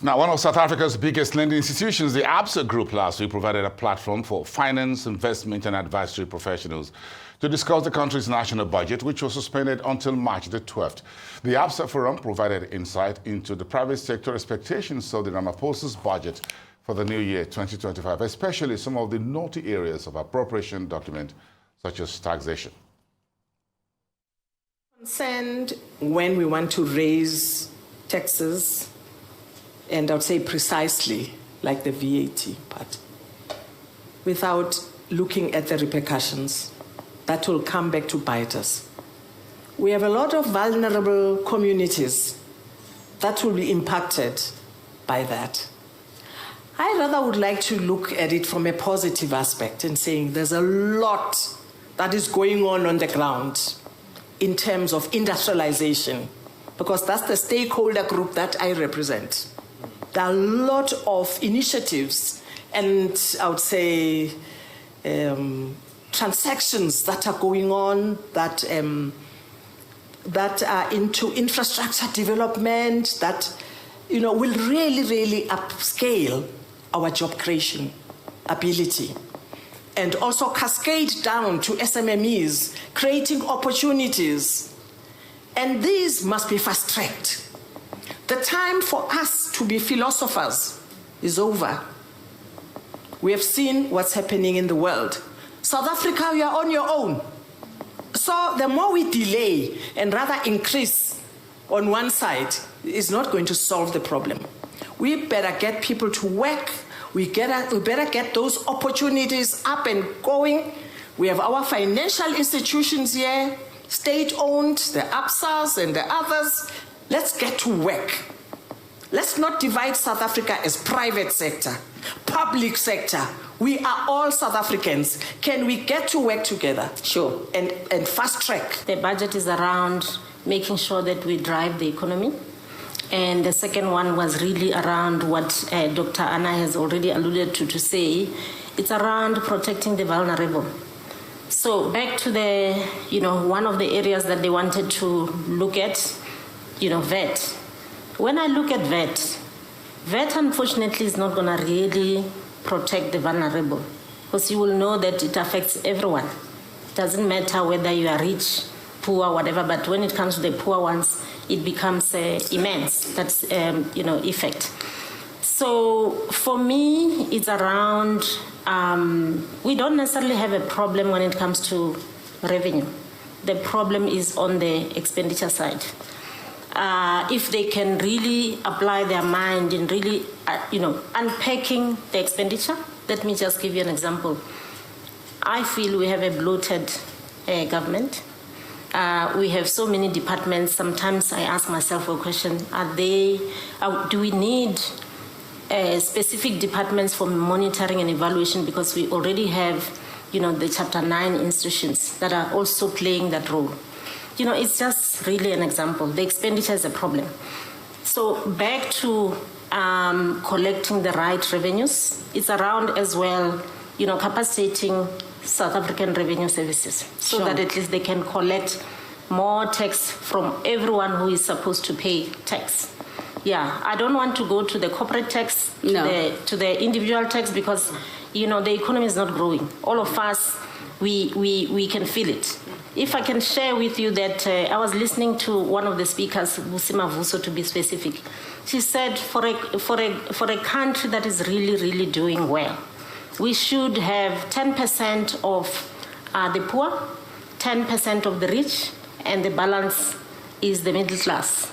Now, one of South Africa's biggest lending institutions, the Absa Group, last week provided a platform for finance, investment and advisory professionals to discuss the country's national budget, which was suspended until March the 12th. The Absa Forum provided insight into the private sector expectations of the Ramaphosa's budget for the new year 2025, especially some of the naughty areas of appropriation document, such as taxation. Concerned when we want to raise taxes, and I would say precisely like the VAT part, without looking at the repercussions that will come back to bite us. We have a lot of vulnerable communities that will be impacted by that. I rather would like to look at it from a positive aspect and saying there's a lot that is going on the ground in terms of industrialization, because that's the stakeholder group that I represent. There are a lot of initiatives and I would say transactions that are going on that are into infrastructure development that will really upscale our job creation ability, and also cascade down to SMMEs, creating opportunities. And these must be fast-tracked. The time for us to be philosophers is over. We have seen what's happening in the world. South Africa, you are on your own. So the more we delay and rather increase on one side is not going to solve the problem. We better get people to work. We better get those opportunities up and going. We have our financial institutions here, state-owned, the ABSAs and the others. Let's get to work. Let's not divide South Africa as private sector, public sector. We are all South Africans. Can we get to work together? Sure. And fast track. The budget is around making sure that we drive the economy. And the second one was really around what Dr. Anna has already alluded to say. It's around protecting the vulnerable. So back to the, one of the areas that they wanted to look at, VAT. When I look at VAT unfortunately is not going to really protect the vulnerable, because you will know that it affects everyone. It doesn't matter whether you are rich, poor, whatever, but when it comes to the poor ones, it becomes immense, that's, effect. So for me, it's around, we don't necessarily have a problem when it comes to revenue. The problem is on the expenditure side. If they can really apply their mind in really, unpacking the expenditure. Let me just give you an example. I feel we have a bloated government. We have so many departments. Sometimes I ask myself a question, do we need specific departments for monitoring and evaluation, because we already have, the Chapter 9 institutions that are also playing that role. It's just really an example. The expenditure is a problem. So back to collecting the right revenues, it's around as well, capacitating South African revenue services so that at least they can collect more tax from everyone who is supposed to pay tax. Yeah, I don't want to go to the corporate tax, to the individual tax, because, the economy is not growing. All of us, we can feel it. If I can share with you that I was listening to one of the speakers, Busima Vuso to be specific. She said for a country that is really doing well, we should have 10% of the poor, 10% of the rich, and the balance is the middle class.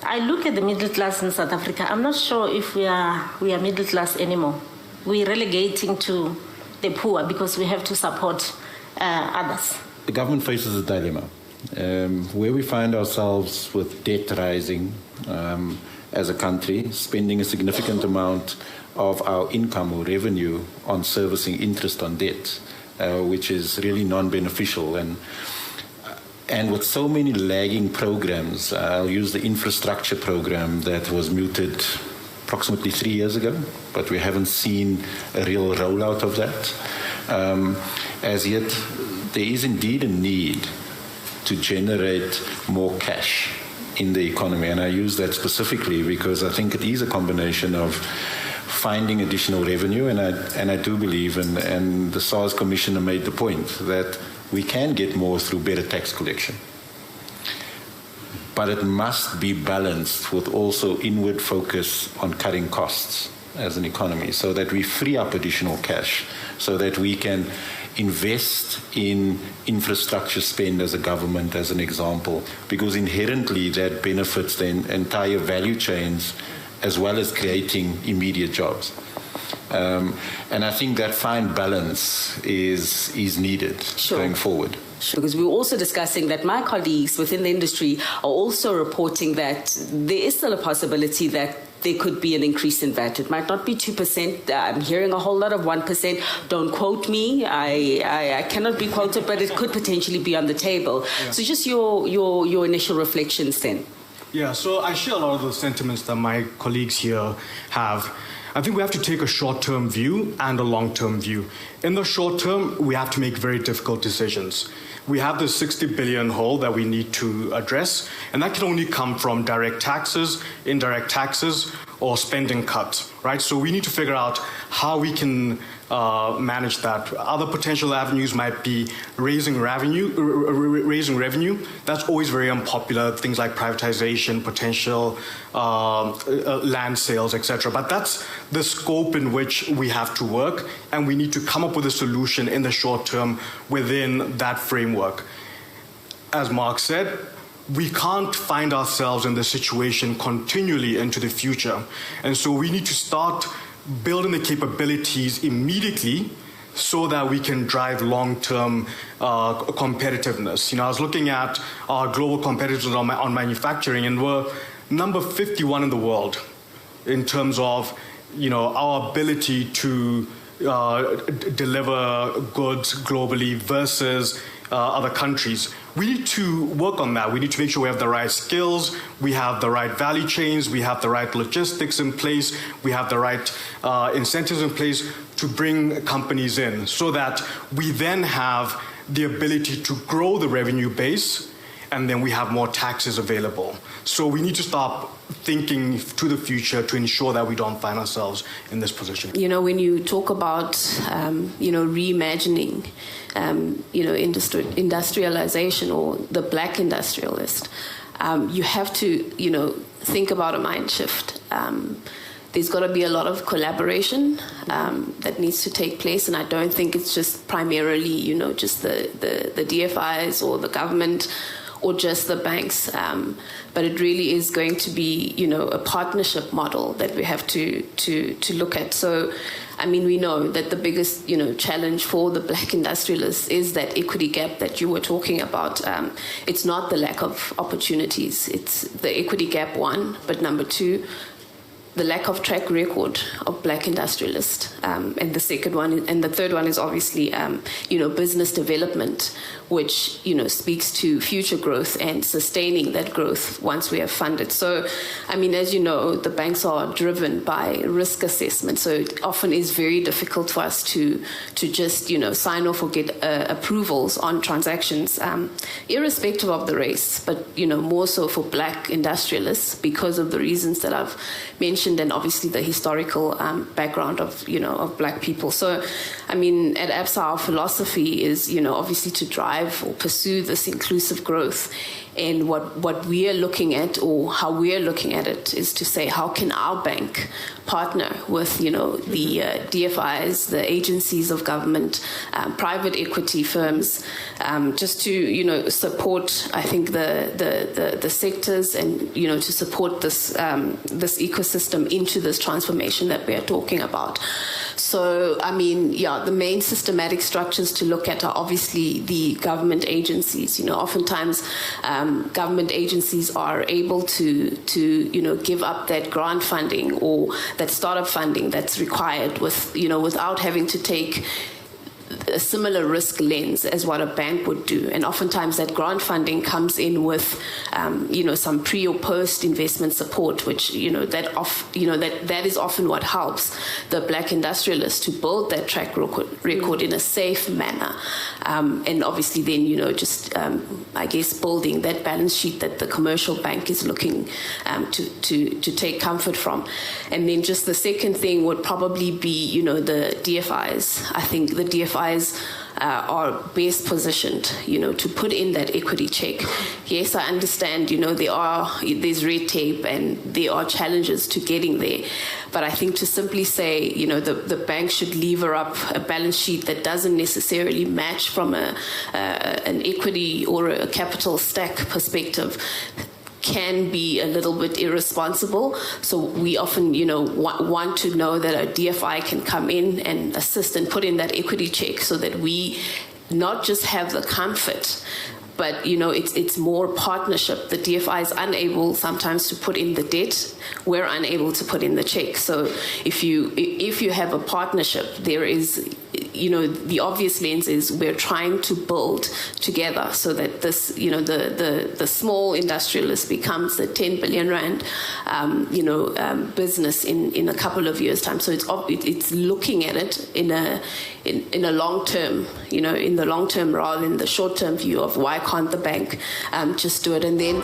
I look at the middle class in South Africa. I'm not sure if we are middle class anymore. We're relegating to the poor because we have to support others. The government faces a dilemma where we find ourselves with debt rising as a country, spending a significant amount of our income or revenue on servicing interest on debt, which is really non-beneficial. And with so many lagging programs, I'll use the infrastructure program that was mooted approximately 3 years ago, but we haven't seen a real rollout of that. As yet, there is indeed a need to generate more cash in the economy. And I use that specifically because I think it is a combination of finding additional revenue, and I do believe, and the SARS Commissioner made the point, that we can get more through better tax collection. But it must be balanced with also inward focus on cutting costs as an economy, so that we free up additional cash, so that we can invest in infrastructure spend as a government, as an example, because inherently that benefits the entire value chains as well as creating immediate jobs. And I think that fine balance is needed going forward. Because we were also discussing that my colleagues within the industry are also reporting that there is still a possibility that there could be an increase in VAT. It might not be 2%. I'm hearing a whole lot of 1%. Don't quote me. I cannot be quoted, but it could potentially be on the table. Yeah. So just your initial reflections then. Yeah, so I share a lot of the sentiments that my colleagues here have. I think we have to take a short-term view and a long-term view. In the short term, we have to make very difficult decisions. We have the 60 billion hole that we need to address, and that can only come from direct taxes, indirect taxes, or spending cuts, right? So we need to figure out how we can manage that. Other potential avenues might be raising revenue. That's always very unpopular. Things like privatization, potential land sales, etc. But that's the scope in which we have to work, and we need to come up with a solution in the short term within that framework. As Mark said, we can't find ourselves in this situation continually into the future. And so we need to start building the capabilities immediately so that we can drive long-term competitiveness. You know, I was looking at our global competitors on manufacturing, and we're number 51 in the world in terms of, you know, our ability to deliver goods globally versus other countries. We need to work on that. We need to make sure we have the right skills, we have the right value chains, we have the right logistics in place, we have the right incentives in place to bring companies in, so that we then have the ability to grow the revenue base, and then we have more taxes available. So we need to start thinking to the future to ensure that we don't find ourselves in this position. You know, when you talk about, reimagining, industrialization or the black industrialist, you have to, think about a mind shift. There's got to be a lot of collaboration that needs to take place, and I don't think it's just primarily, just the DFIs or the government or just the banks, but it really is going to be, a partnership model that we have to look at. So, I mean, we know that the biggest, challenge for the black industrialists is that equity gap that you were talking about. It's not the lack of opportunities. It's the equity gap, one, but number two, the lack of track record of black industrialists. And the second one, and the third one is obviously, business development, which, speaks to future growth and sustaining that growth once we have funded. So, I mean, as you know, the banks are driven by risk assessment. So it often is very difficult for us to just, sign off or get approvals on transactions, irrespective of the race, but, more so for black industrialists because of the reasons that I've mentioned, and obviously the historical background of black people. So, I mean, at ABSA, our philosophy is, obviously to drive or pursue this inclusive growth. And what we are looking at, or how we are looking at it, is to say, how can our bank partner with, the DFIs, the agencies of government, private equity firms, just to, support, I think, the sectors, and, to support this ecosystem into this transformation that we are talking about. So, I mean, the main systematic structures to look at are obviously the government agencies. Oftentimes, government agencies are able to give up that grant funding or that startup funding that's required without having to take a similar risk lens as what a bank would do. And oftentimes that grant funding comes in with, some pre or post investment support, which, that is often what helps the black industrialist to build that track record in a safe manner. And obviously then, building that balance sheet that the commercial bank is looking to take comfort from. And then just the second thing would probably be, the DFIs. I think the DFIs are best positioned, to put in that equity check. Yes, I understand, there's red tape and there are challenges to getting there. But I think to simply say, the bank should lever up a balance sheet that doesn't necessarily match from an equity or a capital stack perspective can be a little bit irresponsible. So we often, want to know that a DFI can come in and assist and put in that equity check so that we not just have the comfort, but it's more partnership. The DFI is unable sometimes to put in the debt. We're unable to put in the check. So if you have a partnership, there is, the obvious lens is we're trying to build together so that this, the small industrialist becomes a 10 billion rand, business in a couple of years' time. So it's looking at it in a long term, in the long term rather than the short term view of why can't the bank just do it. And then